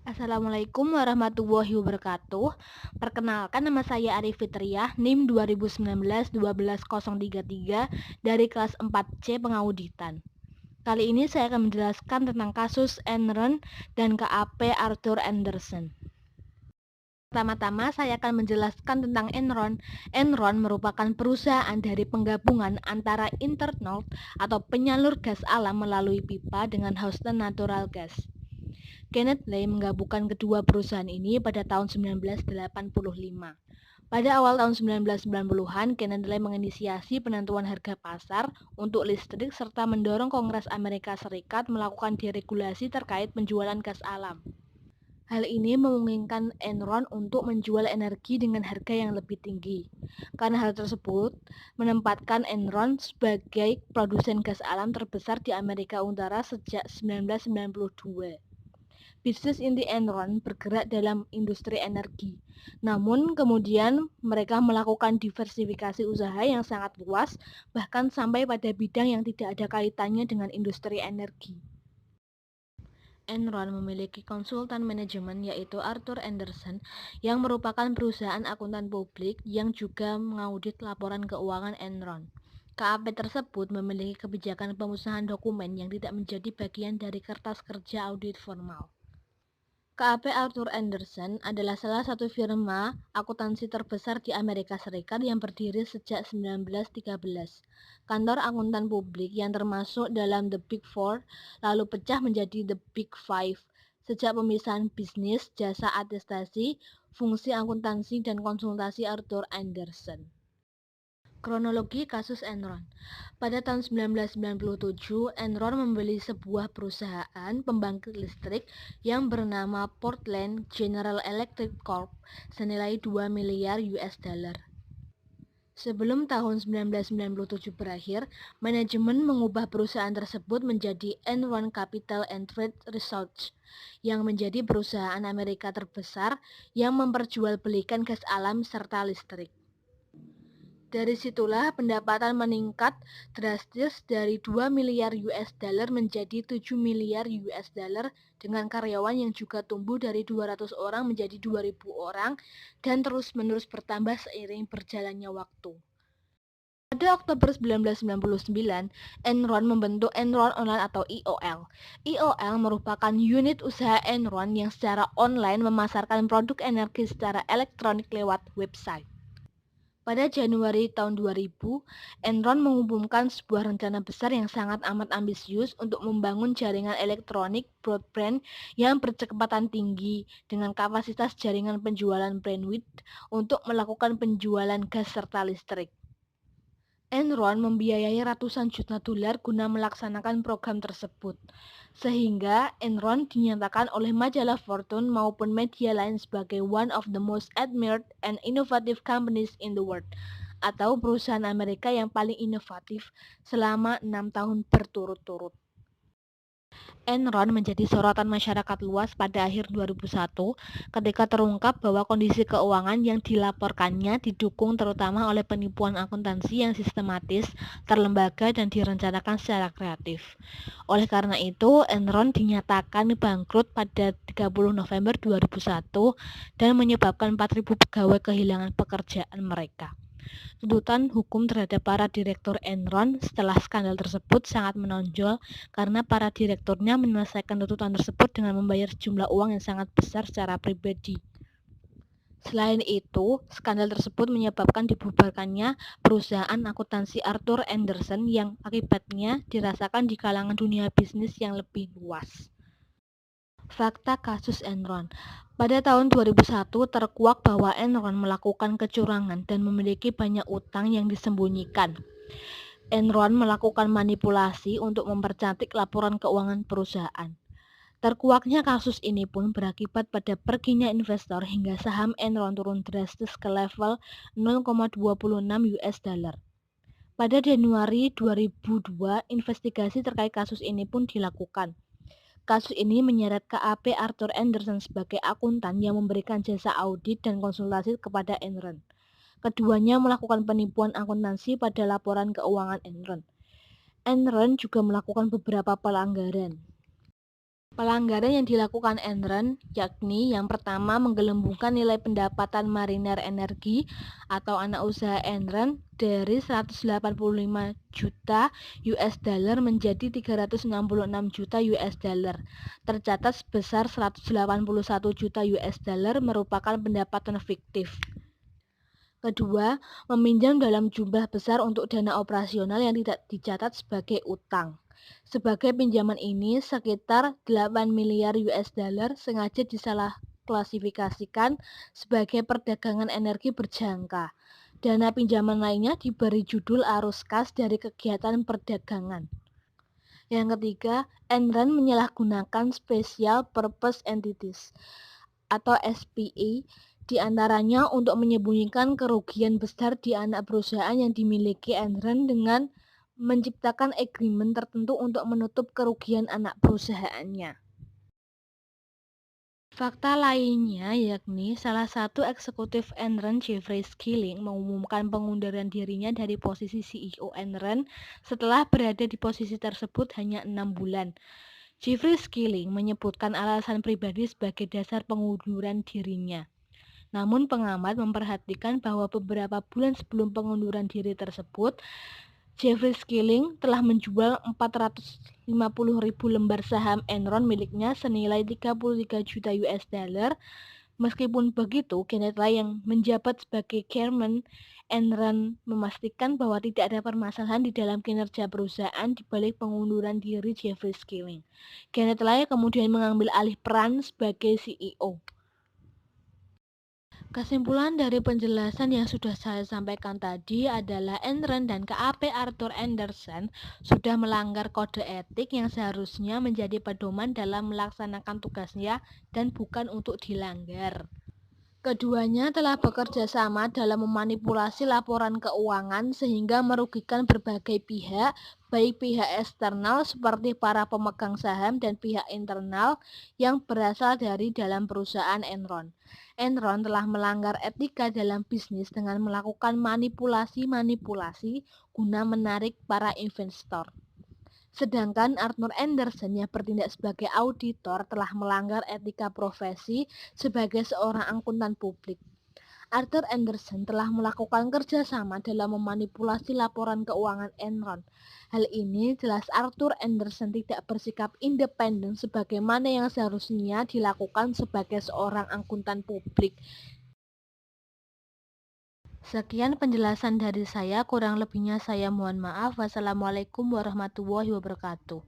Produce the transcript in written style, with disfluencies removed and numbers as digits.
Assalamualaikum warahmatullahi wabarakatuh. Perkenalkan, nama saya Arif Fitriah, NIM 2019-12033 dari kelas 4C Pengauditan. Kali ini saya akan menjelaskan tentang kasus Enron dan KAP Arthur Andersen. Pertama-tama saya akan menjelaskan tentang Enron. Enron merupakan perusahaan dari penggabungan antara Internorth atau penyalur gas alam melalui pipa dengan Houston Natural Gas. Kenneth Lay menggabungkan kedua perusahaan ini pada tahun 1985. Pada awal tahun 1990-an, Kenneth Lay menginisiasi penentuan harga pasar untuk listrik serta mendorong Kongres Amerika Serikat melakukan deregulasi terkait penjualan gas alam. Hal ini memungkinkan Enron untuk menjual energi dengan harga yang lebih tinggi. Karena hal tersebut menempatkan Enron sebagai produsen gas alam terbesar di Amerika Utara sejak 1992. Bisnis inti Enron bergerak dalam industri energi. Namun kemudian mereka melakukan diversifikasi usaha yang sangat luas, bahkan sampai pada bidang yang tidak ada kaitannya dengan industri energi. Enron memiliki konsultan manajemen yaitu Arthur Andersen yang merupakan perusahaan akuntan publik yang juga mengaudit laporan keuangan Enron. KAP tersebut memiliki kebijakan pemusnahan dokumen yang tidak menjadi bagian dari kertas kerja audit formal. KAP Arthur Andersen adalah salah satu firma akuntansi terbesar di Amerika Serikat yang berdiri sejak 1913. Kantor akuntan publik yang termasuk dalam The Big Four lalu pecah menjadi The Big Five sejak pemisahan bisnis, jasa atestasi, fungsi akuntansi, dan konsultasi Arthur Andersen. Kronologi kasus Enron. Pada tahun 1997, Enron membeli sebuah perusahaan pembangkit listrik yang bernama Portland General Electric Corp senilai 2 miliar US dollar. Sebelum tahun 1997 berakhir, manajemen mengubah perusahaan tersebut menjadi Enron Capital and Trade Research yang menjadi perusahaan Amerika terbesar yang memperjualbelikan gas alam serta listrik. Dari situlah pendapatan meningkat drastis dari 2 miliar US dollar menjadi 7 miliar US dollar dengan karyawan yang juga tumbuh dari 200 orang menjadi 2.000 orang dan terus-menerus bertambah seiring berjalannya waktu. Pada Oktober 1999, Enron membentuk Enron Online atau EOL. EOL merupakan unit usaha Enron yang secara online memasarkan produk energi secara elektronik lewat website. Pada Januari tahun 2000, Enron mengumumkan sebuah rencana besar yang sangat amat ambisius untuk membangun jaringan elektronik broadband yang berkecepatan tinggi dengan kapasitas jaringan penjualan bandwidth untuk melakukan penjualan gas serta listrik. Enron membiayai ratusan juta dolar guna melaksanakan program tersebut, sehingga Enron dinyatakan oleh majalah Fortune maupun media lain sebagai one of the most admired and innovative companies in the world, atau perusahaan Amerika yang paling inovatif selama 6 tahun berturut-turut. Enron menjadi sorotan masyarakat luas pada akhir 2001 ketika terungkap bahwa kondisi keuangan yang dilaporkannya didukung terutama oleh penipuan akuntansi yang sistematis, terlembaga, dan direncanakan secara kreatif. Oleh karena itu, Enron dinyatakan bangkrut pada 30 November 2001 dan menyebabkan 4.000 pegawai kehilangan pekerjaan mereka. Tuntutan hukum terhadap para direktur Enron setelah skandal tersebut sangat menonjol karena para direkturnya menyelesaikan tuntutan tersebut dengan membayar sejumlah uang yang sangat besar secara pribadi. Selain itu, skandal tersebut menyebabkan dibubarkannya perusahaan akuntansi Arthur Andersen yang akibatnya dirasakan di kalangan dunia bisnis yang lebih luas. Fakta kasus Enron. Pada tahun 2001 terkuak bahwa Enron melakukan kecurangan dan memiliki banyak utang yang disembunyikan. Enron melakukan manipulasi untuk mempercantik laporan keuangan perusahaan. Terkuaknya kasus ini pun berakibat pada perginya investor hingga saham Enron turun drastis ke level 0,26 US dollar. Pada Januari 2002, investigasi terkait kasus ini pun dilakukan. Kasus ini menyeret KAP Arthur Andersen sebagai akuntan yang memberikan jasa audit dan konsultasi kepada Enron. Keduanya melakukan penipuan akuntansi pada laporan keuangan Enron. Enron juga melakukan beberapa pelanggaran. Pelanggaran yang dilakukan Enron yakni yang pertama menggelembungkan nilai pendapatan Mariner Energi atau anak usaha Enron dari 185 juta US dollar menjadi 366 juta US dollar. Tercatat sebesar 181 juta US dollar merupakan pendapatan fiktif. Kedua, meminjam dalam jumlah besar untuk dana operasional yang tidak dicatat sebagai utang. Sebagai pinjaman ini, sekitar 8 miliar US dollar sengaja disalah klasifikasikan sebagai perdagangan energi berjangka. Dana pinjaman lainnya diberi judul arus kas dari kegiatan perdagangan. Yang ketiga, Enron menyalahgunakan Special Purpose Entities atau SPE di antaranya untuk menyembunyikan kerugian besar di anak perusahaan yang dimiliki Enron dengan menciptakan agreement tertentu untuk menutup kerugian anak perusahaannya. Fakta lainnya yakni salah satu eksekutif Enron, Jeffrey Skilling, mengumumkan pengunduran dirinya dari posisi CEO Enron setelah berada di posisi tersebut hanya 6 bulan. Jeffrey Skilling menyebutkan alasan pribadi sebagai dasar pengunduran dirinya. Namun pengamat memperhatikan bahwa beberapa bulan sebelum pengunduran diri tersebut, Jeffrey Skilling telah menjual 450.000 lembar saham Enron miliknya senilai 33 juta US dollar. Meskipun begitu, Kenneth Lai yang menjabat sebagai chairman Enron memastikan bahwa tidak ada permasalahan di dalam kinerja perusahaan di balik pengunduran diri Jeffrey Skilling. Kenneth Lai kemudian mengambil alih peran sebagai CEO. Kesimpulan dari penjelasan yang sudah saya sampaikan tadi adalah Enron dan KAP Arthur Andersen sudah melanggar kode etik yang seharusnya menjadi pedoman dalam melaksanakan tugasnya dan bukan untuk dilanggar. Keduanya telah bekerja sama dalam memanipulasi laporan keuangan sehingga merugikan berbagai pihak, baik pihak eksternal seperti para pemegang saham dan pihak internal yang berasal dari dalam perusahaan Enron. Enron telah melanggar etika dalam bisnis dengan melakukan manipulasi-manipulasi guna menarik para investor. Sedangkan Arthur Andersen yang bertindak sebagai auditor telah melanggar etika profesi sebagai seorang akuntan publik. Arthur Andersen telah melakukan kerjasama dalam memanipulasi laporan keuangan Enron. Hal ini jelas Arthur Andersen tidak bersikap independen sebagaimana yang seharusnya dilakukan sebagai seorang akuntan publik. Sekian penjelasan dari saya, kurang lebihnya saya mohon maaf. Wassalamualaikum warahmatullahi wabarakatuh.